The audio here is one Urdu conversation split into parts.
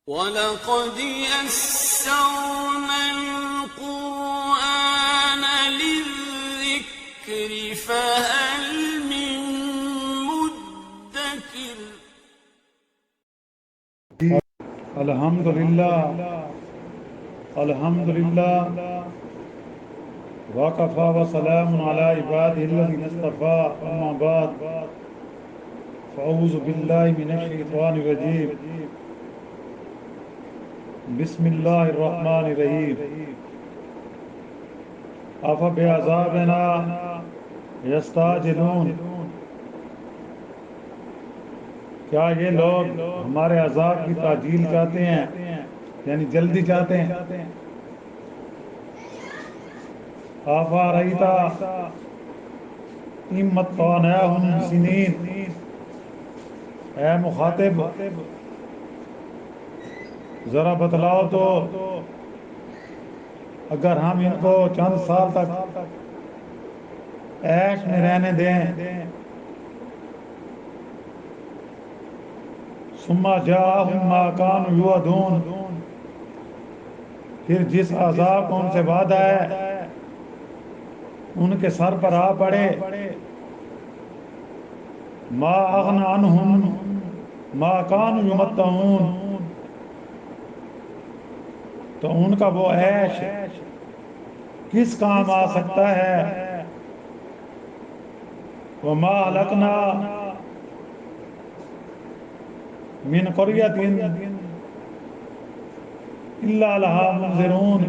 وَلَقَدْ يَسَّرْنَا الْقُرْآنَ لِلذِّكْرِ فَهَلْ مِن مُّدَّكِرٍ الحمدللہ وکفیٰ وسلام علی عبادہ الذین اصطفیٰ اما بعد فاعوذ باللہ من الشیطان الرجیم بسم اللہ الرحمن الرحیم افبعذابنا یستعجلون کیا یہ لوگ ہمارے عذاب کی تعجیل چاہتے ہیں، یعنی جلدی چاہتے ہیں؟ آفا رئیتا امت قوانیہم سنین، اے مخاطب ذرا بتلاؤ تو اگر ہم ان کو چند سال تک عیش میں رہنے دیں، ثم جاءہم ما کانوا یوعدون، پھر جس عذاب کو ان سے وعدہ ہے ان کے سر پر آ پڑے، ما اغنی عنہم ما کانوا یمتعون، تو ان کا وہ عیش کس کام آ سکتا ہے؟ وما اہلکنا من قریۃ الا لہا منذرون،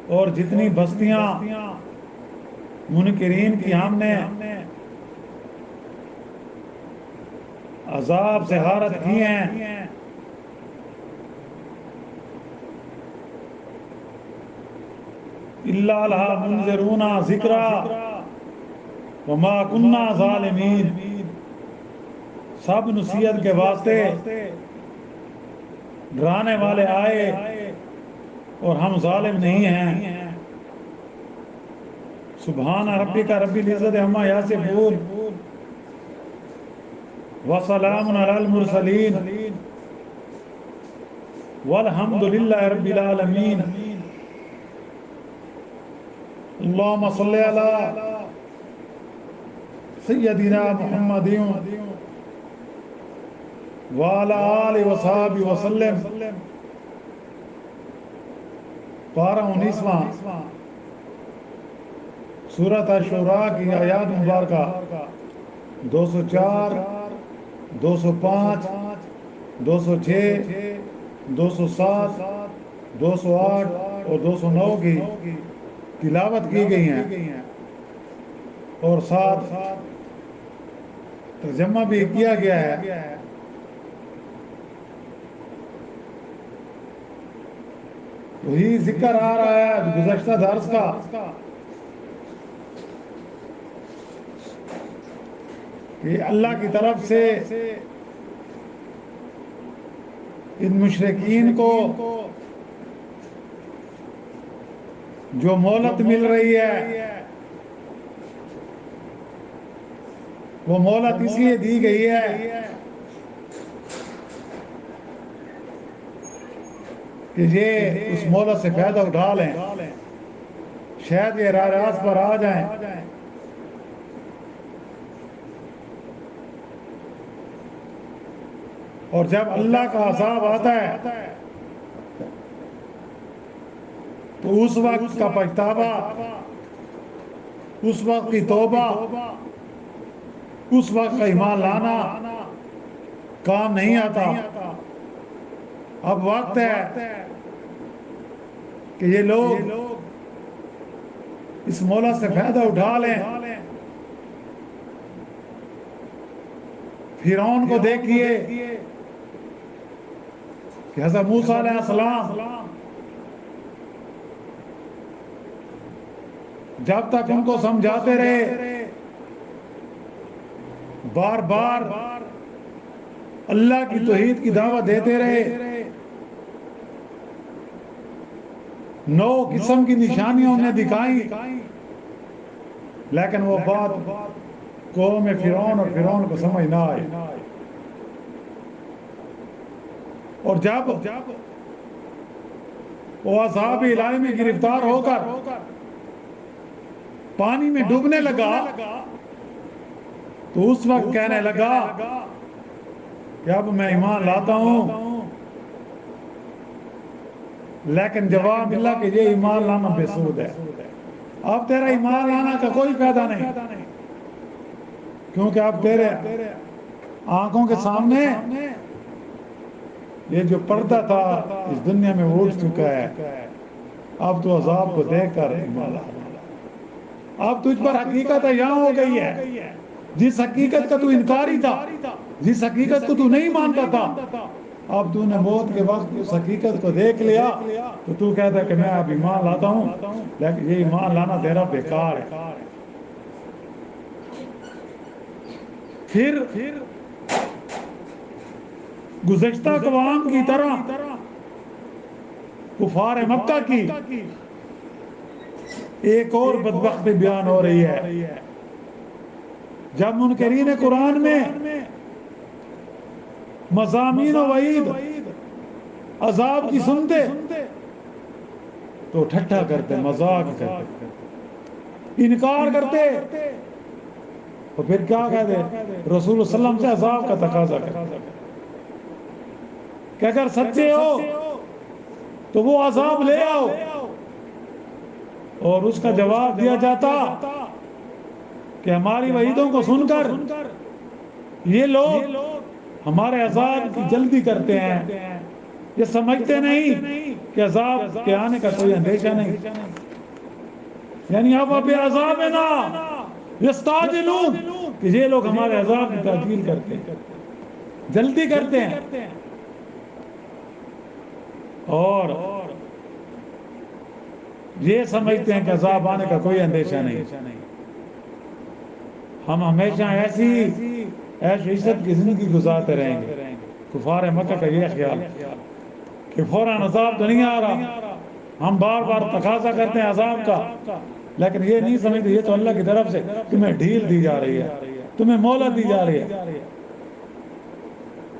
اور جتنی بستیاں منکرین کی ہم نے عذاب سے غارت کی ہیں، الا لہا منذرون ذکرا وما کنا ظالمین، سب نصیحت کے واسطے ڈرانے والے آئے اور ہم ظالم نہیں ہیں۔ سبحان ربک رب العزت عما یصفون وسلام علی المرسلین والحمد للہ رب العالمین۔ اللہم صلی علی سیدنا محمد وعلی آلہ وصحبہ وسلم۔ پارہ 19واں سورۃ الشعراء کی آیات مبارکہ 204، 205، 206، 207، 208 اور 209 کی تلاوت کی گئی ہیں، اور ساتھ ترجمہ بھی کیا گیا ہے۔ وہی ذکر آ رہا ہے گزشتہ درس کا کہ اللہ کی طرف سے ان مشرکین کو جو مہلت مل رہی ہے، وہ مہلت اس لیے دی گئی ہے کہ یہ اس مہلت سے فائدہ اٹھا لیں، شاید یہ راہ راست پر آ جائیں۔ اور جب اللہ کا عذاب آتا ہے تو اس وقت کا پچھتاوا، اس وقت کی توبہ، اس وقت کا ایمان لانا کام نہیں آتا۔ اب وقت ہے کہ یہ لوگ اس مہلت سے فائدہ اٹھا لیں۔ فرعون کو دیکھیے کہ حضرت موسیٰ علیہ السلام جب تک ان کو سمجھاتے رہے، بار بار اللہ کی توحید کی دعوت دیتے رہے، 9 قسم کی نشانیاں انہیں دکھائیں، لیکن وہ بات قوم فرعون اور فرعون کو سمجھ نہ آئی۔ اور جب وہ اصحاب الہی میں گرفتار ہو کر پانی میں ڈوبنے لگا تو اس وقت کہنے لگا کہ اب میں ایمان لاتا ہوں، لیکن جواب ملا کہ یہ ایمان لانا بے سود ہے، اب تیرا ایمان لانا کا کوئی فائدہ نہیں، کیونکہ اب تیرے آنکھوں کے سامنے یہ جو پردہ تھا اس دنیا میں اٹھ چکا ہے، اب تو عذاب کو دیکھ کر ایمان لا، اب تجھ پر حقیقت یہاں ہو گئی ہے، جس حقیقت کا تو انکاری تھا، جس حقیقت کو تو نہیں مانتا تھا، اب تو نے موت کے وقت اس حقیقت کو دیکھ لیا تو تو کہتا ہے کہ میں اب ایمان لاتا ہوں، لیکن یہ ایمان لانا تیرا بیکار ہے۔ پھر گزشتہ اقوام کی طرح کفار مکہ کی ایک اور بدبختی بیان ہو رہی ہے، جب منکرین قرآن میں مضامین و وعید عذاب کی سنتے تو ٹھٹھا کرتے، مذاق کرتے، انکار کرتے، تو پھر کیا کہتے؟ رسول اللہ صلی اللہ علیہ وسلم سے عذاب کا تقاضا کرتے کہ اگر سچے ہو تو وہ عذاب لے آؤ، اور اس کا جواب دیا جاتا کہ ہماری وعیدوں کو سن کر یہ لوگ ہمارے عذاب کی جلدی کرتے ہیں، یہ سمجھتے نہیں کہ عذاب کے آنے کا کوئی اندیشہ نہیں، یعنی اب عذابنا یستعجلون کہ یہ لوگ ہمارے عذاب کی تاخیر کرتے ہیں، جلدی کرتے ہیں، اور یہ سمجھتے ہیں کہ عذاب آنے کا کوئی اندیشہ نہیں۔ ہم ہمیشہ ایسی عیش عشرت کی زندگی گزارتے رہیں گے۔ کفار مکہ کا یہ خیال کہ فوراً عذاب تو نہیں آ رہا، ہم بار بار تقاضا کرتے ہیں عذاب کا، لیکن یہ نہیں سمجھتے یہ تو اللہ کی طرف سے تمہیں ڈھیل دی جا رہی ہے، تمہیں مہلت دی جا رہی ہے۔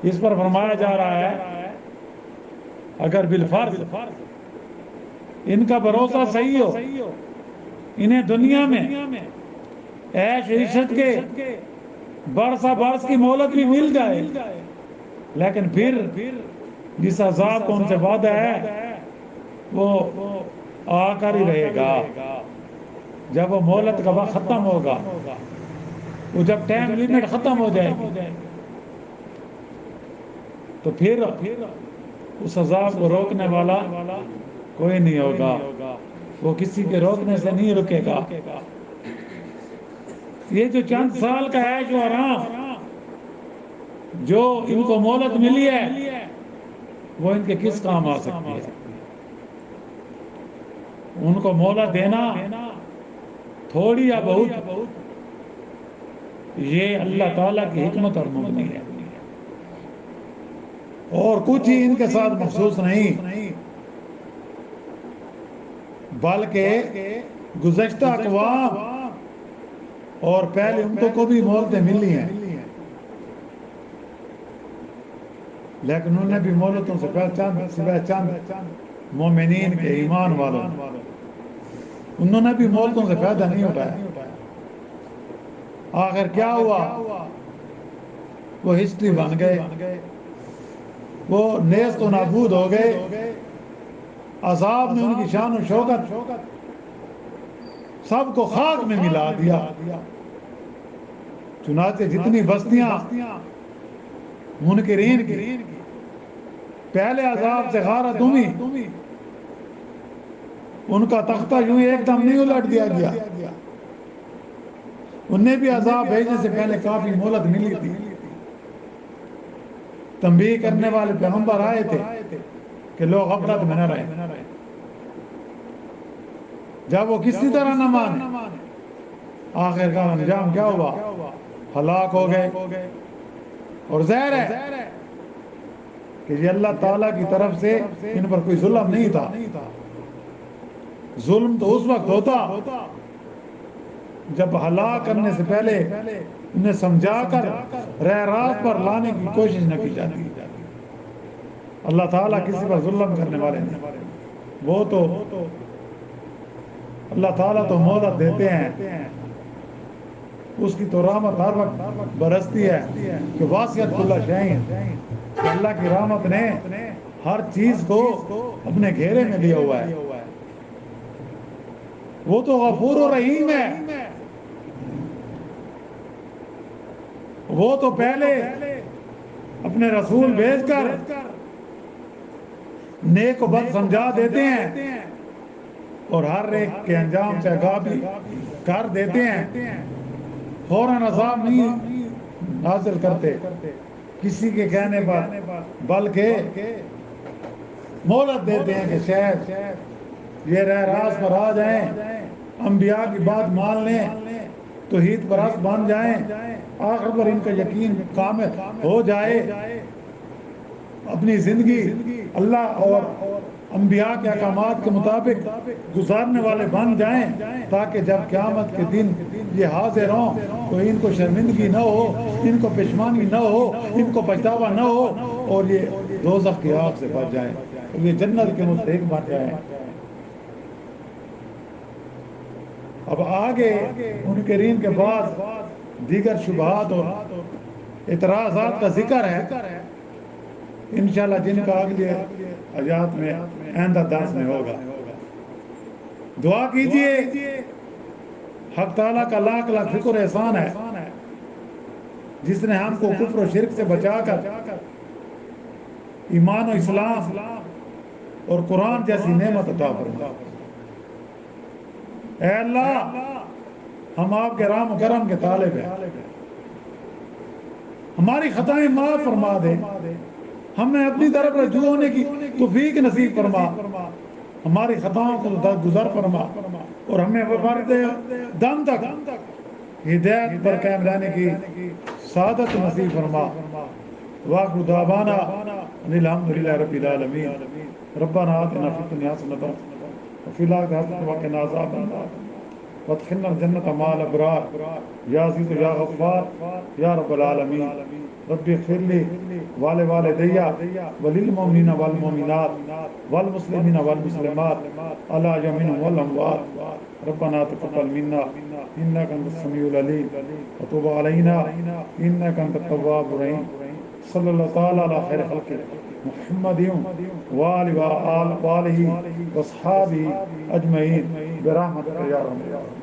اس پر فرمایا جا رہا ہے اگر بالفرض ان کا بھروسہ صحیح ہو، انہیں دنیا میں عیش عشرت کے برسا برس کی مہلت بھی مل جائے، لیکن پھر جس عذاب کو ان سے وعدہ ہے وہ آ کر ہی رہے گا۔ جب وہ مہلت کا وقت ختم ہوگا، وہ جب ٹائم لیمٹ ختم ہو جائے گی تو پھر اس عذاب کو روکنے والا کوئی نہیں ہوگا، وہ کسی کے روکنے سے نہیں رکے گا۔ یہ جو چند سال کا ہے جو آرام جو ان کو مہلت ملی ہے وہ ان کے کس کام آ سکتی ہے؟ ان کو مہلت دینا تھوڑی یا بہت یہ اللہ تعالیٰ کی حکمت اور مبنی ہے، اور کچھ ہی ان کے ساتھ مخصوص نہیں، بلکہ گزشتہ اقوام اور پہلے امتوں کو بھی مہلتیں ملی ہیں، لیکن انہوں نے بھی مہلتوں سے چند مومنین کے ایمان والوں انہوں نے بھی مہلتوں سے فائدہ نہیں اٹھایا۔ آخر کیا ہوا؟ وہ ہسٹری بن گئے، وہ نیست و نابود ہو گئے، عذاب نے ان کی شان و شوکت سب کو خاک میں ملا دیا۔ چنانچہ جتنی بستیاں منکرین کی پہلے عذاب سے غارت ہوئی، ان کا تختہ یوں ایک دم نہیں الٹ دیا گیا، انہیں بھی عذاب بھیجنے سے پہلے کافی مہلت ملی تھی، تنبیہ کرنے والے پیغمبر آئے تھے کہ لوگ غفلت میں نہ رہیں، جب وہ کسی طرح نہ مانے آخر کا انجام کیا ہوا؟ ہلاک ہو گئے۔ اور ظاہر ہے کہ یہ اللہ تعالیٰ کی طرف سے ان پر کوئی ظلم نہیں تھا، ظلم تو اس وقت ہوتا جب ہلاک کرنے سے پہلے انہیں سمجھا کر راہ راست پر لانے کی کوشش نہ کی جاتی۔ اللہ تعالیٰ کسی پر ظلم کرنے والے نہیں. وہ تو اللہ تعالیٰ تو مہلت دیتے ہیں، اس کی تو رحمت ہر وقت برستی ہے کہ واسعت کل شیء، کہ اللہ کی رحمت نے ہر چیز کو اپنے گھیرے میں لیا ہوا ہے. وہ تو غفور و رحیم ہے. وہ تو پہلے اپنے رسول بھیج کر نیک و بد سمجھا دیتے ہیں اور ہر ایک کے انجام سے آگاہ بھی کر دیتے ہیں. فوراً عذاب نہیں نازل کرتے کسی کے کہنے پر، بلکہ مہلت دیتے ہیں کہ شاید یہ راہ راست پر آ جائیں، انبیاء کی بات مان لیں، توحید پرست بن جائیں، آخر پر ان کا یقین کامل ہو جائے، اپنی زندگی اللہ اور انبیاء کے احکامات کے مطابق گزارنے والے بن جائیں، تاکہ جب قیامت کے دن یہ حاضر ہوں تو ان کو شرمندگی نہ ہو، ان کو پشیمانی نہ ہو، ان کو پچھتاوا نہ ہو، اور یہ دوزخ کی آگ سے بچ جائیں اور یہ جنت کے مستحق بن جائیں. اب آگے منکرین کے بعد دیگر شبہات اور اعتراضات کا ذکر ہے، انشاءاللہ جن کا اگلے آیات میں آئندہ درس میں ہوگا. دعا کیجئے حق تعالیٰ کا لاکھ لاکھ شکر احسان ہے جس نے ہم کو کفر و شرک سے بچا کر ایمان و اسلام اور قرآن جیسی نعمت عطا فرمائی. اے اللہ، ہم آپ کے رحم و کرم کے طالب ہیں، ہماری خطائیں معاف فرما دے، ہمیں اپنی طرف رجوع ہونے کی توفیق نصیب فرما، ہماری خطاؤں کو درگزر فرما اور ہمیں مرتے دم تک ہدایت پر قائم رہنے کی سعادت نصیب فرما. وآخر دعوانا ان الحمدللہ رب العالمین. ربنا آتنا فی الدنیا حسنۃ وفی الآخرۃ حسنۃ وقنا عذاب النار وادخلنا الجنة مع الأبرار یا عزیز یا غفار یا رب العالمین. رب اغفر لی ولوالدی وللمؤمنین والمؤمنات والمسلمین والمسلمات الاحیاء منهم والاموات. ربنا تقبل منا انك انت السميع العليم وتب علينا انك انت التواب الرحيم. صلی اللہ تعالیٰ علی خیر خلق محمد وآلہ وصحابہ اجمعین برحمتک یا رب العالمین.